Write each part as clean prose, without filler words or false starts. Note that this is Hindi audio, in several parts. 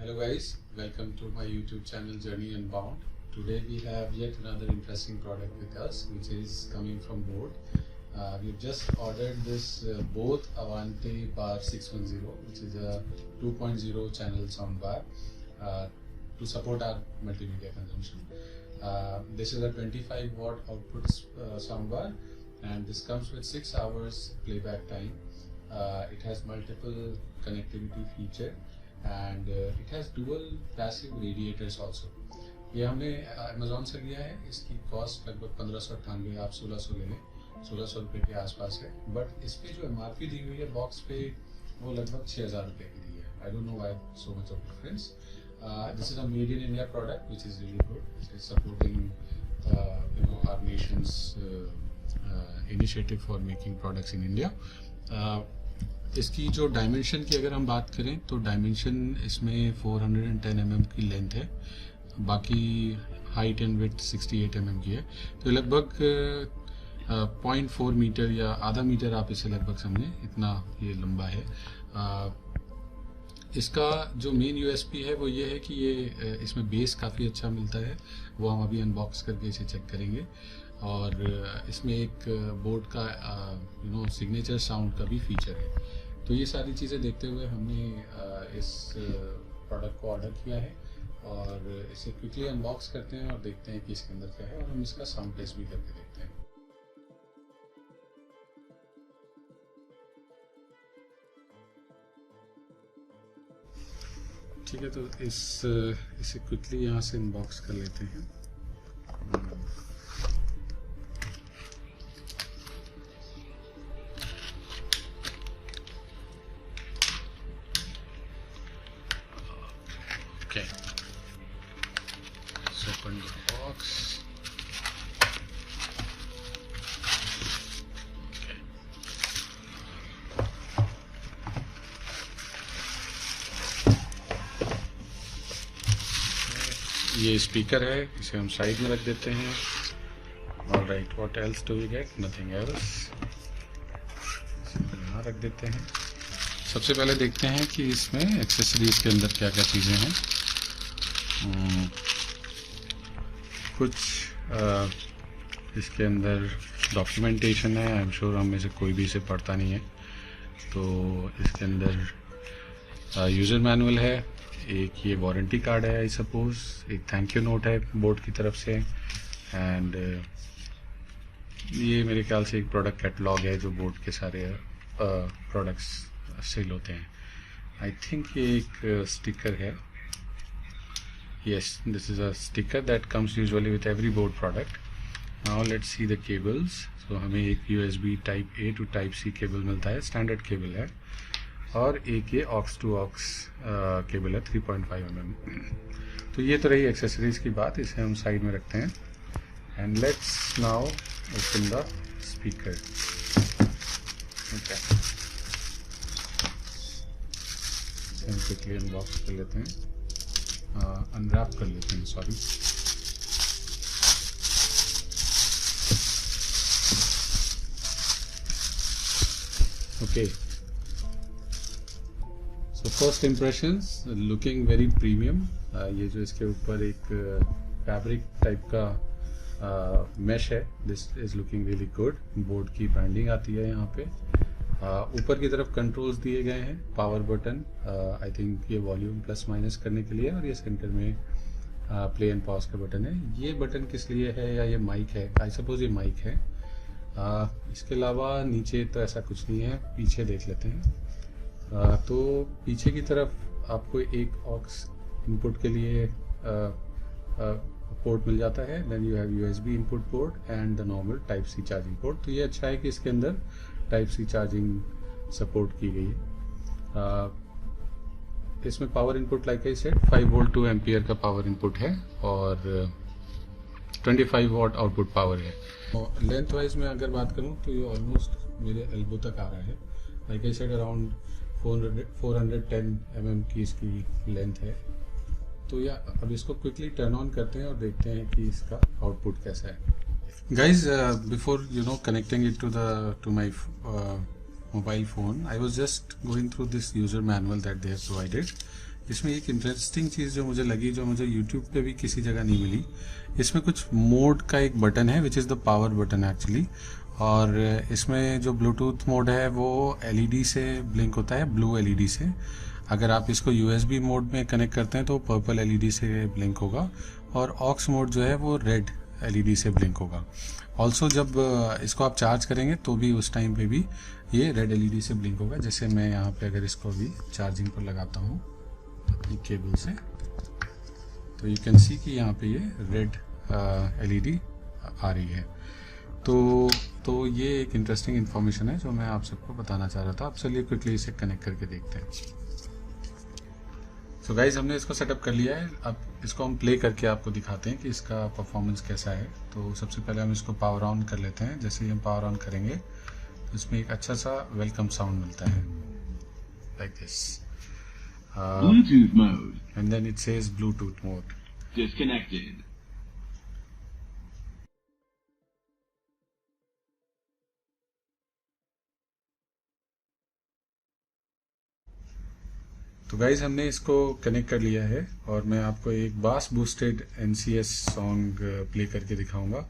Hello guys, welcome to my YouTube channel Journey Unbound. Today we have yet another interesting product with us, which is coming from Boat. We've just ordered this Boat Avante Bar 610, which is a 2.0 channel soundbar to support our multimedia consumption. This is a 25 watt output soundbar, and this comes with 6 hours playback time. It has multiple connectivity feature and it has dual passive radiators also. ये हमने अमेज़ॉन से लिया है. इसकी कॉस्ट लगभग 1598, आप 1600 ले लें, 1600 रुपये के आसपास है. बट इस पे जो MRP दी हुई है बॉक्स पे वो लगभग 6000 रुपये की दी है. I don't know why so much of difference. This is a made in India product which is really good. It is supporting our nation's initiative for making products in India. इसकी जो डायमेंशन की अगर हम बात करें तो डायमेंशन इसमें 410 mm की लेंथ है, बाकी हाइट एंड विड्थ 68 mm की है. तो लगभग 0.4 मीटर या आधा मीटर आप इसे लगभग समझें, इतना ये लंबा है. इसका जो मेन यूएसपी है वो ये है कि ये इसमें बेस काफ़ी अच्छा मिलता है. वो हम अभी अनबॉक्स करके इसे चेक करेंगे. और इसमें एक बोट का सिग्नेचर साउंड का भी फीचर है. तो ये सारी चीज़ें देखते हुए हमने इस प्रोडक्ट को ऑर्डर किया है और इसे क्विकली अनबॉक्स करते हैं और देखते हैं कि इसके अंदर क्या है, और हम इसका साउंड टेस्ट भी करके देखते हैं. ठीक है, तो इसे क्विकली यहाँ से अनबॉक्स कर लेते हैं. Okay, let's open the box. Okay. ये स्पीकर है, इसे हम साइड में रख देते हैं. Alright, what else do we get? Nothing else. इसे यहाँ रख देते हैं. सबसे पहले देखते हैं कि इसमें एक्सेसरीज के अंदर क्या क्या चीज़ें हैं. कुछ इसके अंदर डॉक्यूमेंटेशन है. आई एम श्योर हम में से कोई भी इसे पढ़ता नहीं है. तो इसके अंदर यूज़र मैनुअल है, एक ये वारंटी कार्ड है आई सपोज, एक थैंक यू नोट है बोर्ड की तरफ से, एंड ये मेरे ख्याल से एक प्रोडक्ट कैटलॉग है जो बोर्ड के सारे प्रोडक्ट्स सेल होते हैं. आई थिंक ये एक स्टिकर है. Yes, this is a sticker that comes usually with every board product. Now let's see the cables. So हमें एक USB Type A to Type C cable मिलता है, स्टैंडर्ड केबल है, और एक ये aux to aux केबल है 3.5 mm. तो ये तो रही एक्सेसरीज की बात, इसे हम साइड में रखते हैं. And let's now open the speaker. Okay, हम क्विकली अनबॉक्स कर लेते हैं, अनरैप कर लेते हैं, sorry. Okay, so first impressions, looking very premium. ये जो इसके ऊपर एक फैब्रिक टाइप का मैश है, this is looking really good. Board की ब्रांडिंग आती है यहाँ पे. ऊपर की तरफ कंट्रोल्स दिए गए हैं, पावर बटन, आई थिंक ये वॉल्यूम प्लस माइनस करने के लिए, और ये सेंटर में प्ले एंड पॉज का बटन है. ये बटन किस लिए है, या ये माइक है? आई सपोज ये माइक है. इसके अलावा नीचे तो ऐसा कुछ नहीं है. पीछे देख लेते हैं. तो पीछे की तरफ आपको एक ऑक्स इनपुट के लिए पोर्ट मिल जाता है. Then you have USB input port and the normal type C charging port. तो ये अच्छा है कि इसके अंदर टाइप सी चार्जिंग सपोर्ट की गई है. इसमें power input like I said 5 volt 2 ampere का पावर इनपुट है, और 25 वॉट आउटपुट पावर है. लेंथ वाइज में अगर बात करूं तो ये ऑलमोस्ट मेरे एल्बो तक आ रहा है. Like I said around 410 mm की इसकी लेंथ है. तो या अब इसको क्विकली टर्न ऑन करते हैं और देखते हैं कि इसका आउटपुट कैसा है. Guys, before connecting it to my mobile phone, I was just going through this user manual that they have provided. इसमें एक इंटरेस्टिंग चीज़ जो मुझे लगी, जो मुझे YouTube पे भी किसी जगह नहीं मिली, इसमें कुछ मोड का एक बटन है which is the power button actually. और इसमें जो ब्लूटूथ मोड है वो LED से ब्लिंक होता है, ब्लू LED से। अगर आप इसको USB मोड में कनेक्ट करते हैं तो पर्पल LED से ब्लिंक होगा, और ऑक्स मोड जो है वो रेड LED से ब्लिंक होगा। ऑल्सो जब इसको आप चार्ज करेंगे तो भी उस टाइम पे भी ये रेड LED से ब्लिंक होगा। जैसे मैं यहाँ पे अगर इसको भी चार्जिंग पर लगाता हूँ अपनी केबल से, तो यू कैन सी कि यहाँ पे ये रेड LED आ रही है। तो ये एक इंटरेस्टिंग इन्फॉर्मेशन है जो मैं आप सबको बताना चाह रहा था। अब चलिए क्विकली इसे कनेक्ट करके देखते हैं। तो गाइज हमने इसको सेटअप कर लिया है। अब इसको हम प्ले करके आपको दिखाते हैं कि इसका परफॉर्मेंस कैसा है। तो सबसे पहले हम इसको पावर ऑन कर लेते हैं। जैसे ही हम पावर ऑन करेंगे तो इसमें एक अच्छा सा वेलकम साउंड मिलता है, like this, Bluetooth mode. and then it says Bluetooth mode. Disconnected. तो गाइज हमने इसको कनेक्ट कर लिया है और मैं आपको एक बास बूस्टेड NCS सॉन्ग प्ले करके दिखाऊंगा।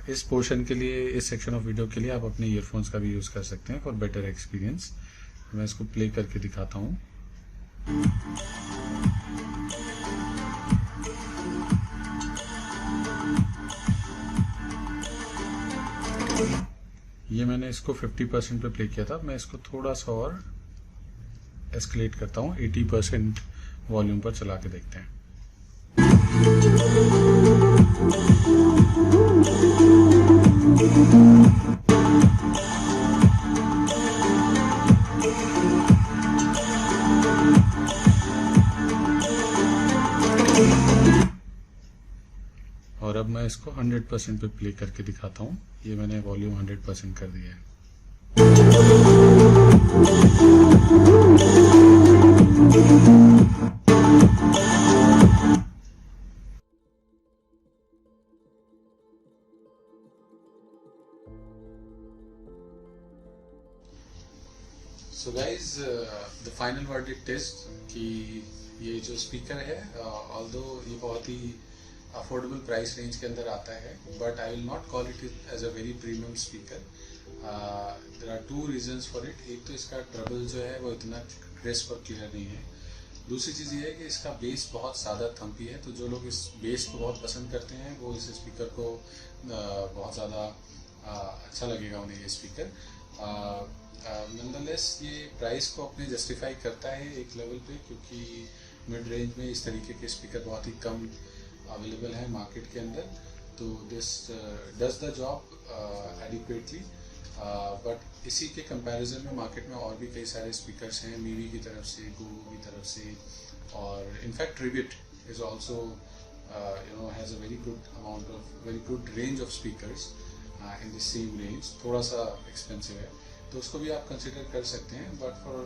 इस पोर्शन के लिए, इस सेक्शन ऑफ वीडियो के लिए आप अपने ईयरफोन्स का भी यूज़ कर सकते हैं फॉर बेटर एक्सपीरियंस। मैं इसको प्ले करके दिखाता हूँ। ये मैंने इसको 50% पे प्ले किया था। मैं इसको थोड़ा सा और एस्केलेट करता हूँ, 80% वॉल्यूम पर चला के देखते हैं। और अब मैं इसको 100% पे प्ले करके दिखाता हूँ। ये मैंने वॉल्यूम 100% कर दिया है। So guys the final verdict is कि ये जो स्पीकर है, ऑल्दो ये बहुत ही अफोर्डेबल प्राइस रेंज के अंदर आता है, but I will not call it as a very premium speaker. There are two reasons for it. एक तो इसका ट्रबल जो है वो इतना क्रिस्प और क्लियर नहीं है। दूसरी चीज़ ये है कि इसका बेस बहुत ज़्यादा थम्पी है, तो जो लोग इस बेस को बहुत पसंद करते हैं वो इस स्पीकर को बहुत ज़्यादा अच्छा लगेगा उन्हें ये स्पीकर। नॉनदलेस ये प्राइस को अपने जस्टिफाई करता है एक लेवल पे, क्योंकि मिड रेंज में इस तरीके के स्पीकर बहुत ही कम अवेलेबल है मार्केट के अंदर। तो this does the job adequately, but इसी के कंपैरिजन में मार्केट में और भी कई सारे स्पीकर्स हैं, मीवी की तरफ से, गूगल की तरफ से, और in fact rivet is also has a very good range of speakers in the same range. थोड़ा सा एक्सपेंसिव है तो उसको भी आप कंसिडर कर सकते हैं, but for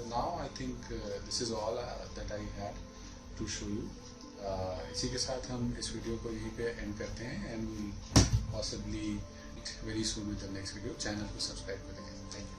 now I think this is all that I had to show you. इसी के साथ हम इस वीडियो को यहीं पे एंड करते हैं, and will possibly very soon with the next video. Channel को सब्सक्राइब करेंगे। Thank you.